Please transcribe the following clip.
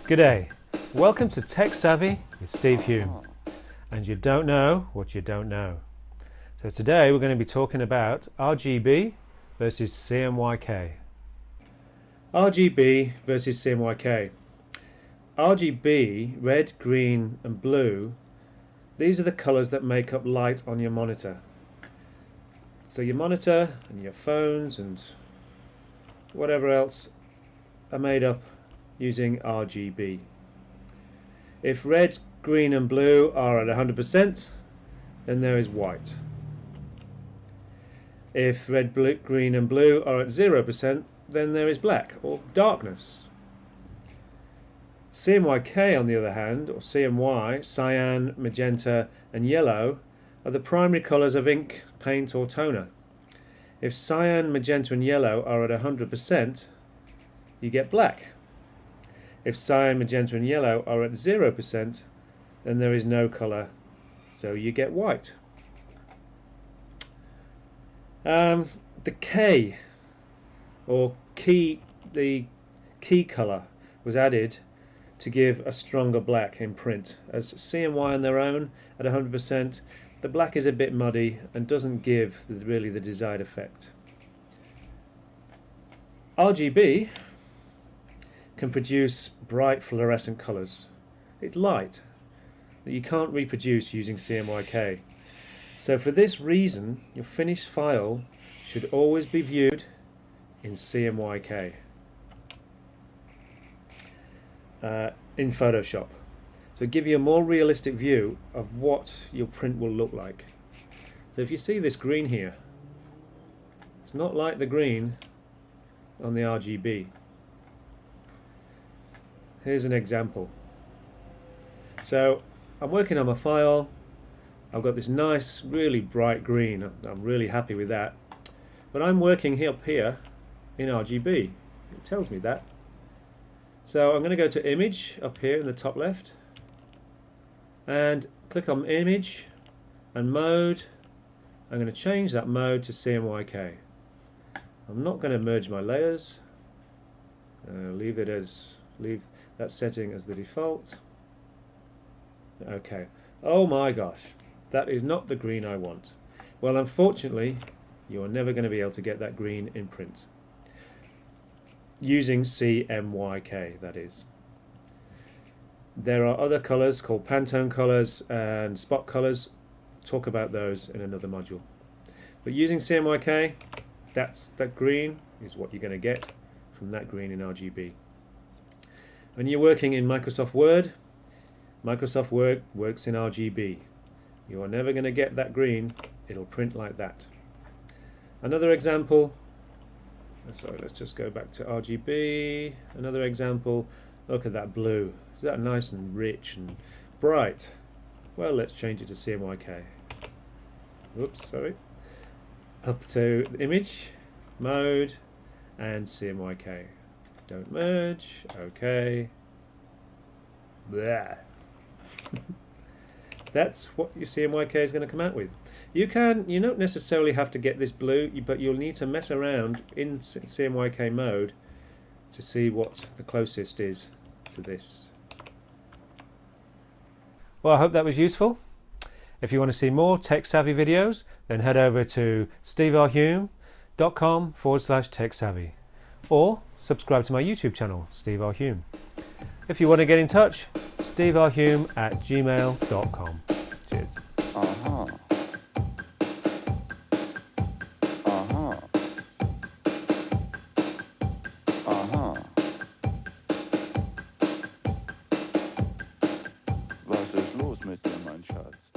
G'day, welcome to Tech Savvy with Steve Hume, and you don't know what you don't know. So today we're going to be talking about RGB versus cmyk. RGB versus cmyk. RGB, red, green and blue, these are the colours that make up light on your monitor. So your monitor and your phones and whatever else are made up using RGB. If red, green and blue are at 100%, then there is white. If red, blue, green and blue are at 0%, then there is black or darkness. cmyk, on the other hand, or CMY, cyan, magenta and yellow, are the primary colours of ink, paint or toner. If cyan, magenta and yellow are at 100%, you get black. If cyan, magenta and yellow are at 0%, then there is no colour, so you get white. The K, or key, the key colour, was added to give a stronger black in print. As CMY on their own at 100%, the black is a bit muddy and doesn't give really the desired effect. RGB can produce bright fluorescent colours. It's light that you can't reproduce using cmyk. So for this reason, your finished file should always be viewed in cmyk in Photoshop. So give you a more realistic view of what your print will look like. So if you see this green here, it's not like the green on the RGB. Here's an example. So I'm working on my file. I've got this nice, really bright green. I'm really happy with that. But I'm working up here in RGB. It tells me that. So I'm going to go to Image up here in the top left and click on Image and Mode. I'm going to change that mode to cmyk. I'm not going to merge my layers. Leave that setting as the default. Okay. Oh my gosh, that is not the green I want. Well, unfortunately, you're never going to be able to get that green in print using cmyk, that is. There are other colours called Pantone colours and spot colours. Talk about those in another module. But using cmyk, that green is what you're going to get from that green in RGB. When you're working in Microsoft Word works in RGB. You are never going to get that green. It'll print like that. Another example, sorry, let's just go back to RGB. Another example, look at that blue. Is that nice and rich and bright? Well, let's change it to cmyk. Oops, sorry. Up to Image, Mode and cmyk. Don't merge. Okay. Blah. That's what your cmyk is going to come out with. You don't necessarily have to get this blue, but you'll need to mess around in cmyk mode to see what the closest is to this. Well, I hope that was useful. If you want to see more tech savvy videos, then head over to steverhulme.com/tech savvy or subscribe to my YouTube channel, Steve R. Hume. If you want to get in touch, steverhulme@gmail.com. Cheers. Was ist los mit dir, mein Schatz?